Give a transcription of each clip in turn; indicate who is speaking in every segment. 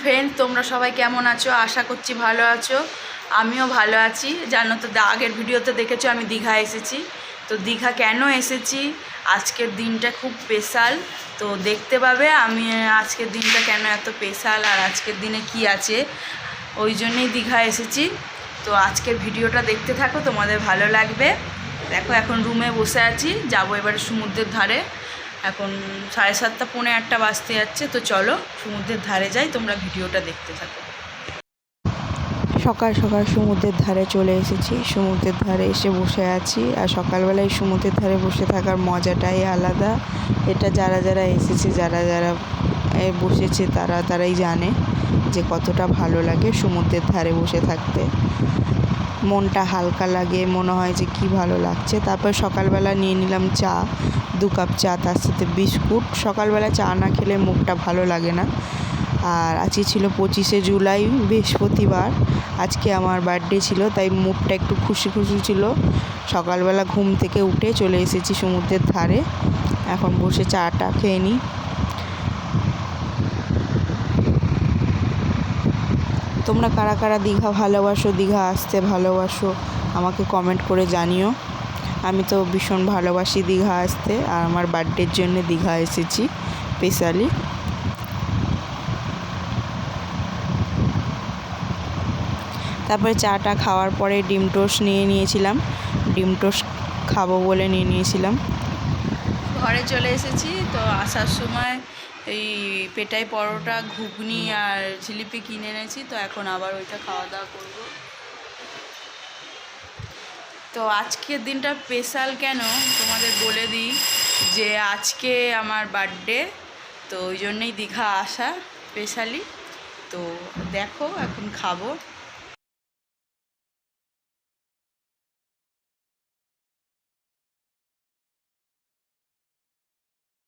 Speaker 1: Friend, তোমরা সবাই কেমন আছো? আশা করছি ভালো আছো। আমিও ভালো আছি। জানো তো, আগের ভিডিওতে দেখেছো আমি দীঘা এসেছি। তো দীঘা কেন এসেছি, আজকের দিনটা খুব স্পেশাল। তো দেখতে পাবে আমি আজকের দিনটা কেন এত স্পেশাল আর আজকের দিনে কি আছে, ওই জন্যেই দীঘা এসেছি। তো আজকের ভিডিওটা দেখতে থাকো, তোমাদের ভালো লাগবে। দেখো, এখন রুমে বসে আছি, যাবো এবারে সমুদ্রের ধারে। এখন 7:30 পৌনে 8টা বাজতে যাচ্ছে। তো চলো সমুদ্রের ধারে যাই, তোমরা ভিডিওটা দেখতে থাকো।
Speaker 2: সকাল সকাল সমুদ্রের ধারে চলে এসেছি। সমুদ্রের ধারে এসে বসে আছি। আর সকালবেলায় সমুদ্রের ধারে বসে থাকার মজাটাই আলাদা। এটা যারা যারা এসেছে, যারা যারা বসেছে তারাই জানে যে কতটা ভালো লাগে সমুদ্রের ধারে বসে থাকতে। মনটা হালকা লাগে, মনে হয় যে কি ভালো লাগছে। তারপর সকালবেলা নিয়ে নিলাম চা, 2 কাপ চা, তার সাথে বিস্কুট। সকালবেলা চা না খেলে মুখটা ভালো লাগে না। আর আজকে ছিল 25শে জুলাই, বৃহস্পতিবার। আজকে আমার বার্থডে ছিল, তাই মুডটা একটু খুশি খুশি ছিল। সকালবেলা ঘুম থেকে উঠে চলে এসেছি সমুদ্রের ধারে। এখন বসে চাটা খেয়ে নিই। তোমরা কারা কারা দীঘা ভালোবাসো, দীঘা আসতে ভালোবাসো, আমাকে কমেন্ট করে জানিও। আমি তো ভীষণ ভালোবাসি দীঘা আসতে, আর আমার বার্থডের জন্য দীঘা এসেছি স্পেশালি। তারপরে চাটা খাওয়ার পরে ডিম টোস্ট নিয়ে নিয়েছিলাম। ডিম টোস্ট খাবো বলে নিয়ে নিয়েছিলাম।
Speaker 1: ঘরে চলে এসেছি। তো আসার সময় এই পেটাই পরোটা, ঘুগনি আর জিলিপি কিনে এনেছি। তো এখন আবার ওইটা খাওয়া দাওয়া করবো। তো আজকের দিনটা স্পেশাল কেন তোমাদের বলে দিই, যে আজকে আমার বার্থডে। তো ওই জন্যেই দীঘা আসা স্পেশালি। তো দেখো এখন খাবো।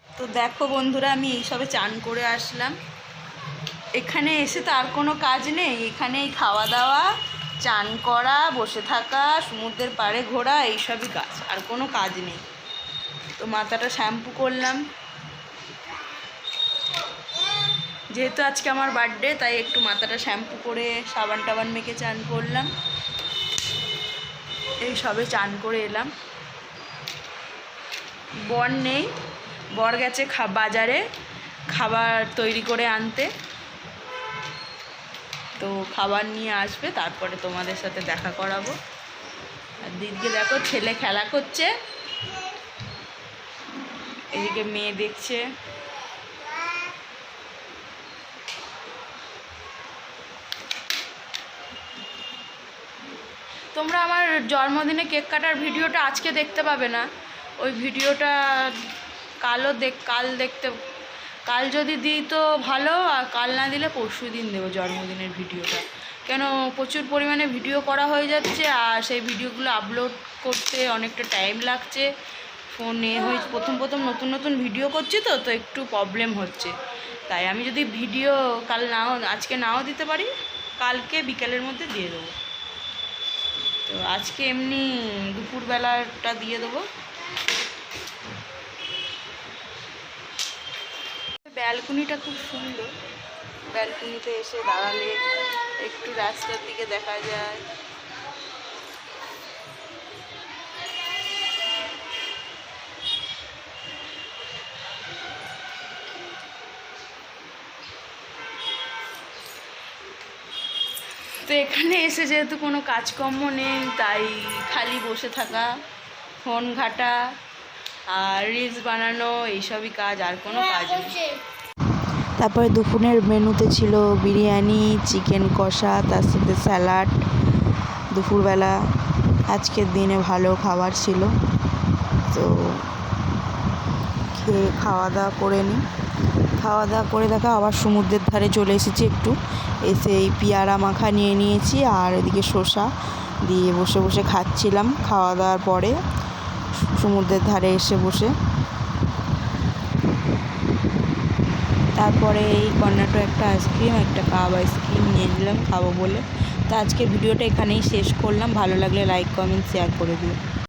Speaker 1: তো দেখো বন্ধুরা, আমি এইসবে চান করে আসলাম। এখানে এসে তো আর কোনো কাজ নেই, এখানেই খাওয়া দাওয়া, চান করা, বসে থাকা, সমুদ্রের পাড়ে ঘোরা, এইসবই কাজ, আর কোনো কাজ নেই। তো মাথাটা শ্যাম্পু করলাম, যেহেতু আজকে আমার বার্থডে, তাই একটু মাথাটা শ্যাম্পু করে সাবান টাবান মেখে চান করলাম। এই সবে চান করে এলাম। বর নেই, বর গেছে বাজারে খাবার তৈরি করে আনতে। তো খাবার নিয়ে আসবে, তারপরে তোমাদের সাথে দেখা করাবো। আর দিদিকে দেখো, ছেলে খেলা করছে, এদিকে মেয়ে দেখছে। তোমরা আমার জন্মদিনে কেক কাটার ভিডিওটা আজকে দেখতে পাবে না, ওই ভিডিওটা কাল যদি দিই তো ভালো, আর কাল না দিলে পরশু দিন দেবো জন্মদিনের ভিডিওটা। কেন, প্রচুর পরিমাণে ভিডিও করা হয়ে যাচ্ছে, আর সেই ভিডিওগুলো আপলোড করতে অনেকটা টাইম লাগছে। ফোনে প্রথম নতুন ভিডিও করছি, তো একটু প্রবলেম হচ্ছে। তাই আমি যদি ভিডিও আজকে নাও দিতে পারি, কালকে বিকেলের মধ্যে দিয়ে দেবো। তো আজকে এমনি দুপুরবেলাটা দিয়ে দেবো। ব্যালকনিটা খুব সুন্দর, ব্যালকনিতে এসে দাঁড়ালে একটু রাস্তার দিকে দেখা যায়। তো এখানে এসে যেহেতু কোনো কাজকর্ম নেই, তাই খালি বসে থাকা, ফোন ঘাটা আর রিলস বানানো, এইসবই কাজ, আর কোনো কাজ নেই।
Speaker 2: তারপরে দুপুরের মেনুতে ছিল বিরিয়ানি, চিকেন কষা, তার সাথে স্যালাড। দুপুরবেলা আজকের দিনে ভালো খাবার ছিল। তো খাওয়া দাওয়া করে নিই। খাওয়া দাওয়া করে দেখা আবার সমুদ্রের ধারে চলে এসেছি। একটু এসে এই পেয়ারা মাখা নিয়ে নিয়েছি, আর এদিকে শসা দিয়ে বসে বসে খাচ্ছিলাম খাওয়া দাওয়ার পরে সমুদ্রের ধারে এসে বসে। তারপরে এই কর্নাটো একটা আইসক্রিম, একটা কাপ আইসক্রিম নিয়ে নিলাম খাবো বলে। তো আজকে ভিডিওটা এখানেই শেষ করলাম। ভালো লাগলে লাইক, কমেন্ট, শেয়ার করে দিও।